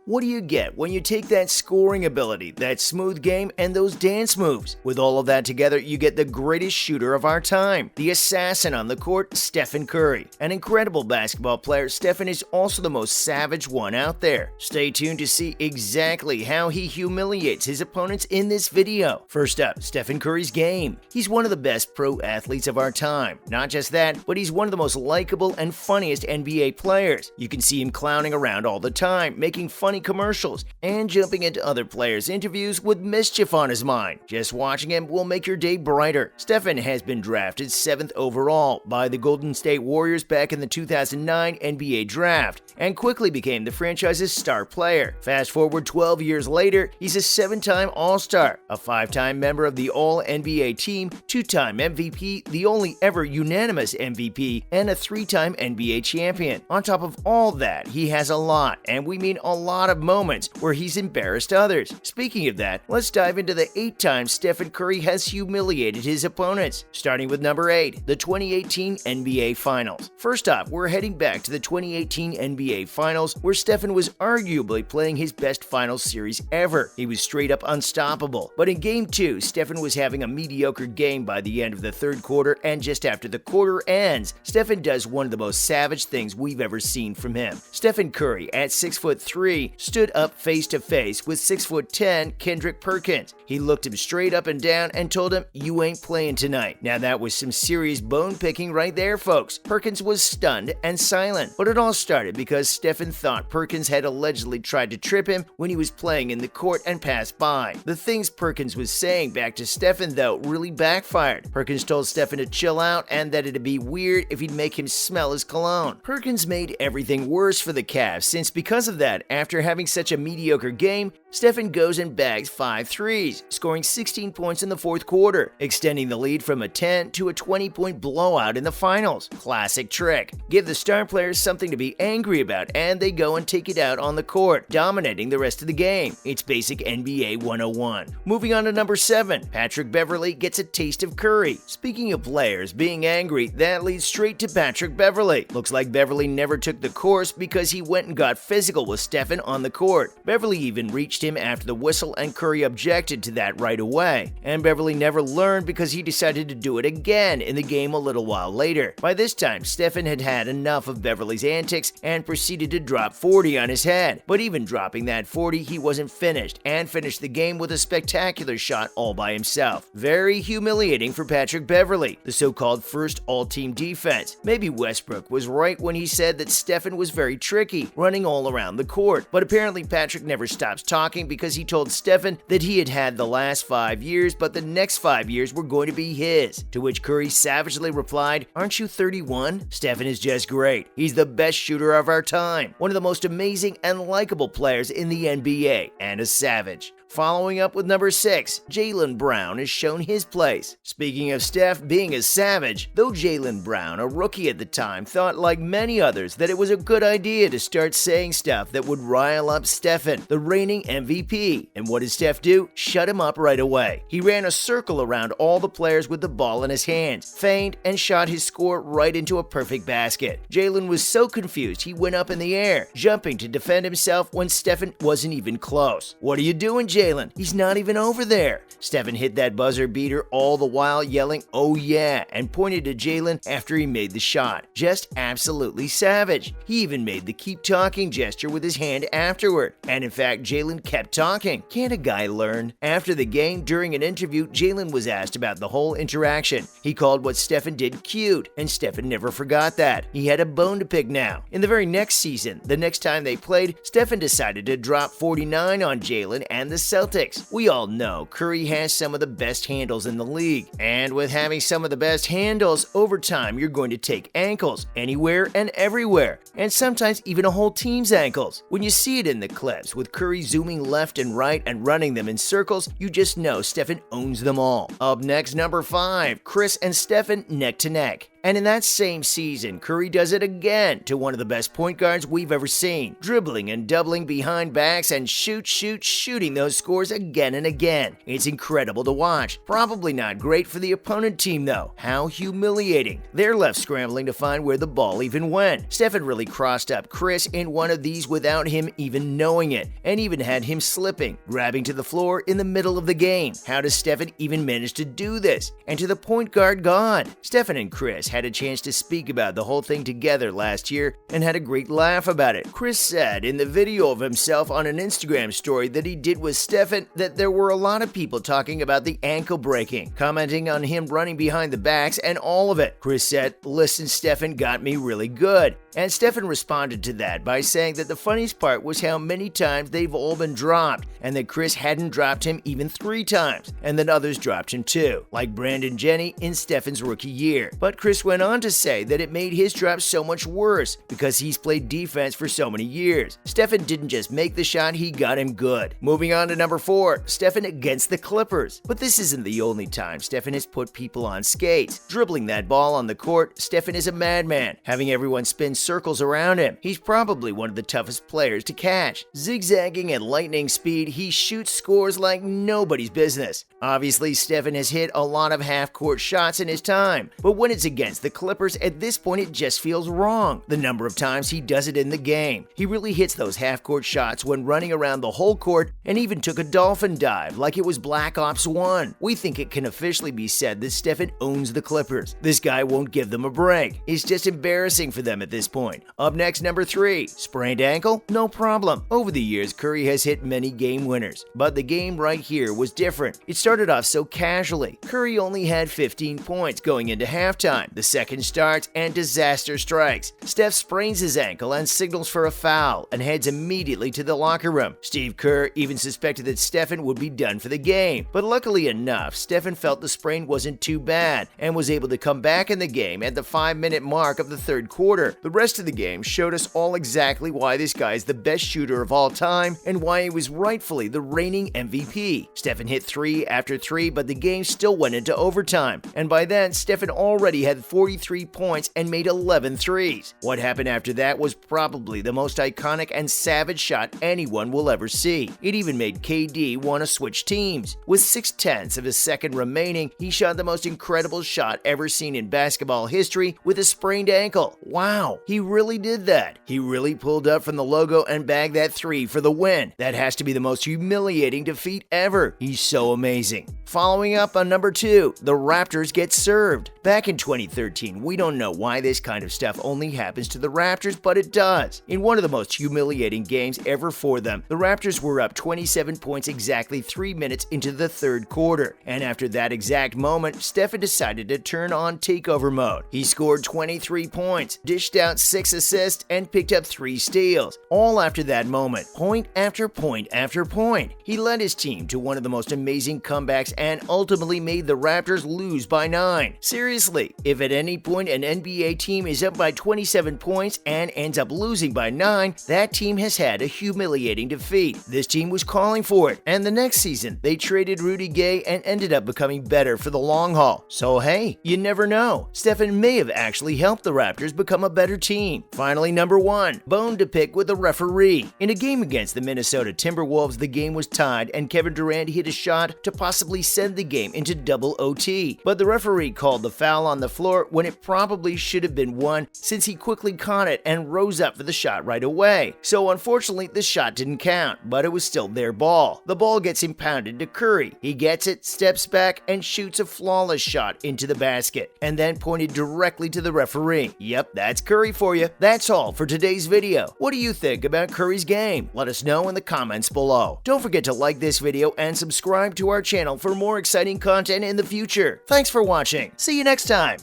What do you get when you take that scoring ability, that smooth game, and those dance moves? With all of that together, you get the greatest shooter of our time, the assassin on the court, Stephen Curry. An incredible basketball player, Stephen is also the most savage one out there. Stay tuned to see exactly how he humiliates his opponents in this video. First up, Stephen Curry's game. He's one of the best pro athletes of our time. Not just that, but he's one of the most likable and funniest NBA players. You can see him clowning around all the time, making funny commercials, and jumping into other players' interviews with mischief on his mind. Just watching him will make your day brighter. Stephen has been drafted 7th overall by the Golden State Warriors back in the 2009 NBA Draft, and quickly became the franchise's star player. Fast forward 12 years later, he's a 7-time All-Star, a 5-time member of the All-NBA team, 2-time MVP, the only ever unanimous MVP, and a 3-time NBA champion. On top of all that, he has a lot, and we mean a lot of moments where he's embarrassed others. Speaking of that, let's dive into the 8 times Stephen Curry has humiliated his opponents. Starting with number 8, the 2018 NBA Finals. First off, we're heading back to the 2018 NBA Finals, where Stephen was arguably playing his best finals series ever. He was straight up unstoppable. But in Game 2, Stephen was having a mediocre game by the end of the third quarter, and just after the quarter ends, Stephen does one of the most savage things we've ever seen from him. Stephen Curry, at 6'3", stood up face-to-face with 6'10" Kendrick Perkins. He looked him straight up and down and told him, "You ain't playing tonight." Now that was some serious bone-picking right there, folks. Perkins was stunned and silent. But it all started because Stephen thought Perkins had allegedly tried to trip him when he was playing in the court and passed by. The things Perkins was saying back to Stephen, though, really backfired. Perkins told Stephen to chill out and that it'd be weird if he'd make him smell his cologne. Perkins made everything worse for the Cavs, since because of that, after having such a mediocre game, Stephen goes and bags 5 threes, scoring 16 points in the fourth quarter, extending the lead from a 10 to a 20-point blowout in the finals. Classic trick. Give the star players something to be angry about, and they go and take it out on the court, dominating the rest of the game. It's basic NBA 101. Moving on to number 7, Patrick Beverley gets a taste of Curry. Speaking of players being angry, that leads straight to Patrick Beverley. Looks like Beverley never took the course because he went and got physical with Stephen on the court. Beverley even reached him after the whistle, and Curry objected to that right away. And Beverley never learned because he decided to do it again in the game a little while later. By this time, Stephen had had enough of Beverley's antics and proceeded to drop 40 on his head. But even dropping that 40, he wasn't finished, and finished the game with a spectacular shot all by himself. Very humiliating for Patrick Beverley, the so-called first all-team defense. Maybe Westbrook was right when he said that Stephen was very tricky, running all around the court. But apparently Patrick never stops talking because he told Stephen that he had had the last 5 years, but the next 5 years were going to be his. To which Curry savagely replied, "Aren't you 31? Stephen is just great. He's the best shooter of our time, one of the most amazing and likable players in the NBA, and a savage." Following up with number 6, Jaylen Brown has shown his place. Speaking of Steph being a savage, though Jaylen Brown, a rookie at the time, thought like many others that it was a good idea to start saying stuff that would rile up Stephen, the reigning MVP. And what did Steph do? Shut him up right away. He ran a circle around all the players with the ball in his hands, feigned, and shot his score right into a perfect basket. Jaylen was so confused he went up in the air, jumping to defend himself when Stephen wasn't even close. "What are you doing, Jaylen? He's not even over there." Stephen hit that buzzer beater, all the while yelling, "Oh yeah," and pointed to Jaylen after he made the shot. Just absolutely savage. He even made the keep talking gesture with his hand afterward. And in fact, Jaylen kept talking. Can't a guy learn? After the game, during an interview, Jaylen was asked about the whole interaction. He called what Stephen did cute, and Stephen never forgot that. He had a bone to pick now. In the very next season, the next time they played, Stephen decided to drop 49 on Jaylen and the Celtics. We all know Curry has some of the best handles in the league. And with having some of the best handles, over time you're going to take ankles anywhere and everywhere, and sometimes even a whole team's ankles. When you see it in the clips with Curry zooming left and right and running them in circles, you just know Stephen owns them all. Up next, number 5, Chris and Stephen neck to neck. And in that same season, Curry does it again to one of the best point guards we've ever seen, dribbling and doubling behind backs and shooting those scores again and again. It's incredible to watch. Probably not great for the opponent team though. How humiliating. They're left scrambling to find where the ball even went. Steph had really crossed up Chris in one of these without him even knowing it, and even had him slipping, grabbing to the floor in the middle of the game. How does Stephen even manage to do this? And to the point guard god. Stephen and Chris had a chance to speak about the whole thing together last year and had a great laugh about it. Chris said in the video of himself on an Instagram story that he did with Stephen that there were a lot of people talking about the ankle breaking, commenting on him running behind the backs and all of it. Chris said, "Listen, Stephen got me really good." And Stephen responded to that by saying that the funniest part was how many times they've all been dropped, and that Chris hadn't dropped him even 3 times, and that others dropped him too, like Brandon Jennings in Stephen's rookie year. But Chris went on to say that it made his drop so much worse because he's played defense for so many years. Stephen didn't just make the shot, he got him good. Moving on to number 4, Stephen against the Clippers. But this isn't the only time Stephen has put people on skates. Dribbling that ball on the court, Stephen is a madman, having everyone spin circles around him. He's probably one of the toughest players to catch. Zigzagging at lightning speed, he shoots scores like nobody's business. Obviously, Stephen has hit a lot of half-court shots in his time, but when it's against the Clippers, at this point it just feels wrong. The number of times he does it in the game. He really hits those half-court shots when running around the whole court and even took a dolphin dive like it was Black Ops 1. We think it can officially be said that Stephen owns the Clippers. This guy won't give them a break. It's just embarrassing for them at this point. Up next, number 3, sprained ankle? No problem. Over the years, Curry has hit many game winners, but the game right here was different. It started off so casually. Curry only had 15 points going into halftime. The second starts and disaster strikes. Steph sprains his ankle and signals for a foul and heads immediately to the locker room. Steve Kerr even suspected that Stephen would be done for the game, but luckily enough, Stephen felt the sprain wasn't too bad and was able to come back in the game at the 5-minute mark of the third quarter. The rest of the game showed us all exactly why this guy is the best shooter of all time and why he was rightfully the reigning MVP. Stephen hit 3 after 3, but the game still went into overtime, and by then Stephen already had 43 points and made 11 threes. What happened after that was probably the most iconic and savage shot anyone will ever see. It even made KD want to switch teams. With 6/10 of a second remaining, he shot the most incredible shot ever seen in basketball history with a sprained ankle. Wow, he really did that. He really pulled up from the logo and bagged that 3 for the win. That has to be the most humiliating defeat ever. He's so amazing. Following up on number 2, the Raptors get served. Back in 2013, we don't know why this kind of stuff only happens to the Raptors, but it does. In one of the most humiliating games ever for them, the Raptors were up 27 points exactly 3 minutes into the third quarter. And after that exact moment, Stephen decided to turn on takeover mode. He scored 23 points, dished out 6 assists, and picked up 3 steals. All after that moment, point after point after point. He led his team to one of the most amazing comebacks and ultimately made the Raptors lose by 9. Seriously, if at any point an NBA team is up by 27 points and ends up losing by 9, that team has had a humiliating defeat. This team was calling for it, and the next season, they traded Rudy Gay and ended up becoming better for the long haul. So hey, you never know. Stephen may have actually helped the Raptors become a better team. Finally, number 1, bone to pick with the referee. In a game against the Minnesota Timberwolves, the game was tied and Kevin Durant hit a shot to possibly send the game into double OT, but the referee called the foul on the floor when it probably should have been one, since he quickly caught it and rose up for the shot right away. So unfortunately, the shot didn't count, but it was still their ball. The ball gets impounded to Curry. He gets it, steps back, and shoots a flawless shot into the basket, and then pointed directly to the referee. Yep, that's Curry for you. That's all for today's video. What do you think about Curry's game? Let us know in the comments below. Don't forget to like this video and subscribe to our channel for more exciting content in the future. Thanks for watching. See you next time.